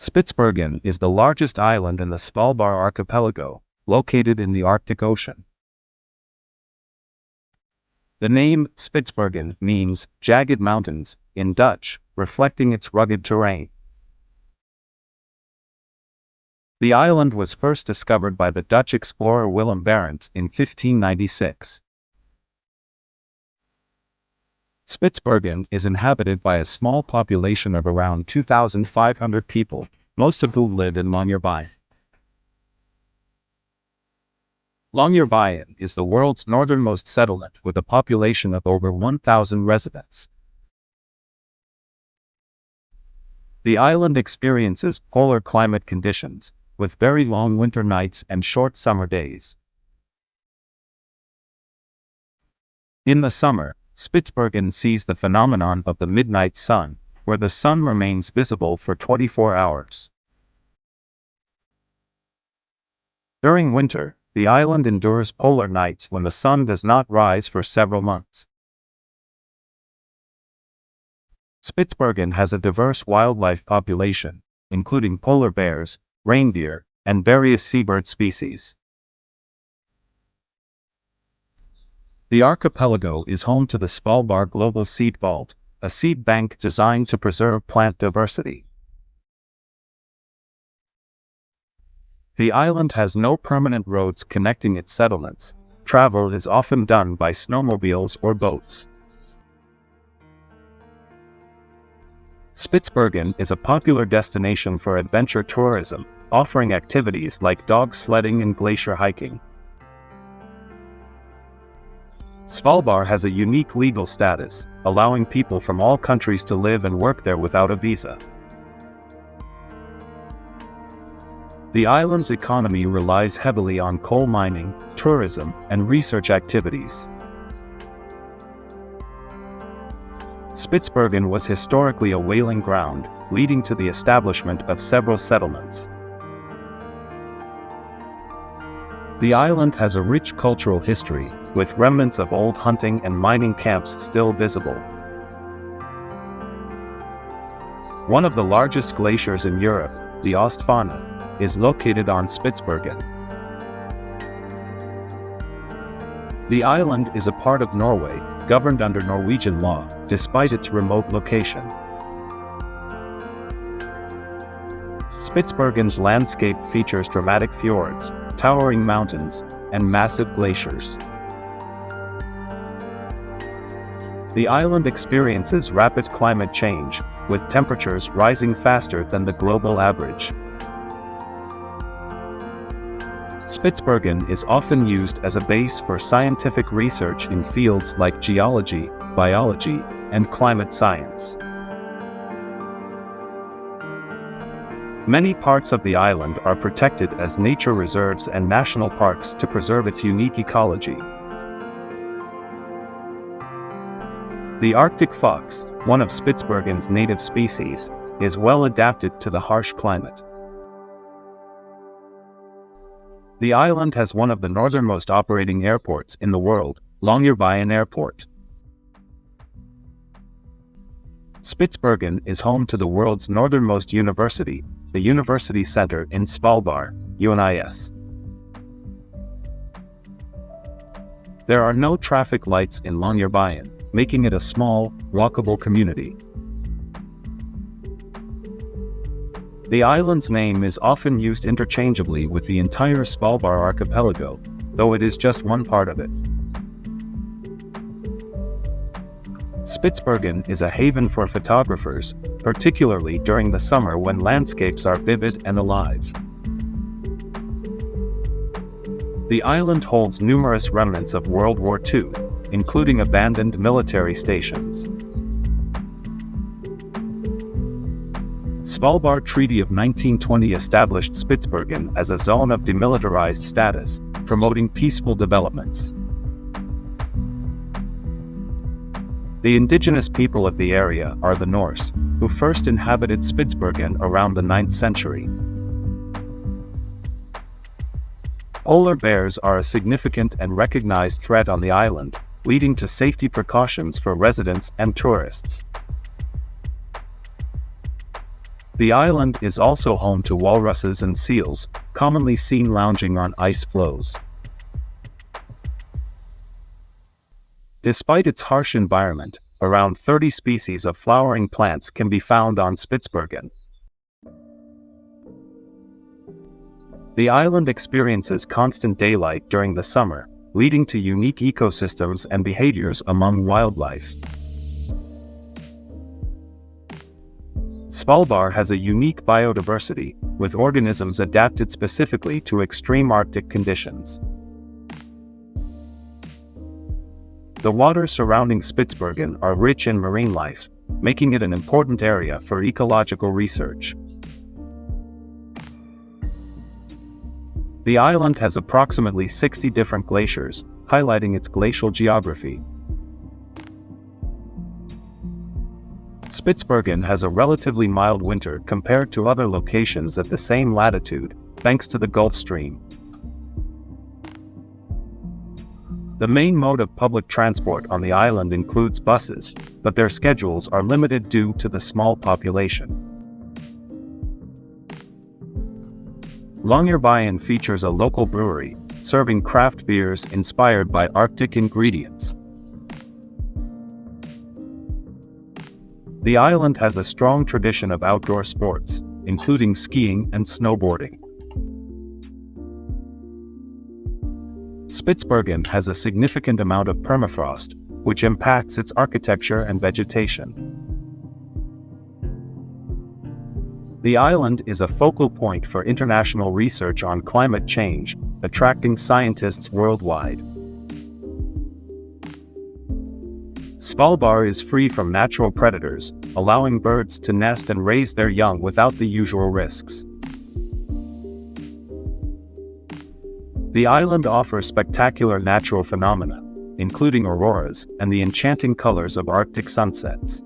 Spitsbergen is the largest island in the Svalbard archipelago, located in the Arctic Ocean. The name Spitsbergen means jagged mountains in Dutch, reflecting its rugged terrain. The island was first discovered by the Dutch explorer Willem Barents in 1596. Spitsbergen is inhabited by a small population of around 2,500 people, most of whom live in Longyearbyen. Longyearbyen is the world's northernmost settlement with a population of over 1,000 residents. The island experiences polar climate conditions, with very long winter nights and short summer days. In the summer, Spitsbergen sees the phenomenon of the midnight sun, where the sun remains visible for 24 hours. During winter, the island endures polar nights when the sun does not rise for several months. Spitsbergen has a diverse wildlife population, including polar bears, reindeer, and various seabird species. The archipelago is home to the Svalbard Global Seed Vault, a seed bank designed to preserve plant diversity. The island has no permanent roads connecting its settlements. Travel is often done by snowmobiles or boats. Spitsbergen is a popular destination for adventure tourism, offering activities like dog sledding and glacier hiking. Svalbard has a unique legal status, allowing people from all countries to live and work there without a visa. The island's economy relies heavily on coal mining, tourism, and research activities. Spitsbergen was historically a whaling ground, leading to the establishment of several settlements. The island has a rich cultural history, with remnants of old hunting and mining camps still visible. One of the largest glaciers in Europe, the Ostfana, is located on Spitsbergen. The island is a part of Norway, governed under Norwegian law, despite its remote location. Spitsbergen's landscape features dramatic fjords, towering mountains, and massive glaciers. The island experiences rapid climate change, with temperatures rising faster than the global average. Spitsbergen is often used as a base for scientific research in fields like geology, biology, and climate science. Many parts of the island are protected as nature reserves and national parks to preserve its unique ecology. The Arctic fox, one of Spitsbergen's native species, is well adapted to the harsh climate. The island has one of the northernmost operating airports in the world, Longyearbyen Airport. Spitsbergen is home to the world's northernmost university, the University Center in Svalbard, UNIS. There are no traffic lights in Longyearbyen, making it a small, walkable community. The island's name is often used interchangeably with the entire Svalbard archipelago, though it is just one part of it. Spitsbergen is a haven for photographers, particularly during the summer when landscapes are vivid and alive. The island holds numerous remnants of World War II, including abandoned military stations. Svalbard Treaty of 1920 established Spitsbergen as a zone of demilitarized status, promoting peaceful developments. The indigenous people of the area are the Norse, who first inhabited Spitsbergen around the 9th century. Polar bears are a significant and recognized threat on the island, leading to safety precautions for residents and tourists. The island is also home to walruses and seals, commonly seen lounging on ice floes. Despite its harsh environment, around 30 species of flowering plants can be found on Spitsbergen. The island experiences constant daylight during the summer, leading to unique ecosystems and behaviors among wildlife. Svalbard has a unique biodiversity, with organisms adapted specifically to extreme Arctic conditions. The waters surrounding Spitsbergen are rich in marine life, making it an important area for ecological research. The island has approximately 60 different glaciers, highlighting its glacial geography. Spitsbergen has a relatively mild winter compared to other locations at the same latitude, thanks to the Gulf Stream. The main mode of public transport on the island includes buses, but their schedules are limited due to the small population. Longyearbyen features a local brewery, serving craft beers inspired by Arctic ingredients. The island has a strong tradition of outdoor sports, including skiing and snowboarding. Spitsbergen has a significant amount of permafrost, which impacts its architecture and vegetation. The island is a focal point for international research on climate change, attracting scientists worldwide. Svalbard is free from natural predators, allowing birds to nest and raise their young without the usual risks. The island offers spectacular natural phenomena, including auroras and the enchanting colors of Arctic sunsets.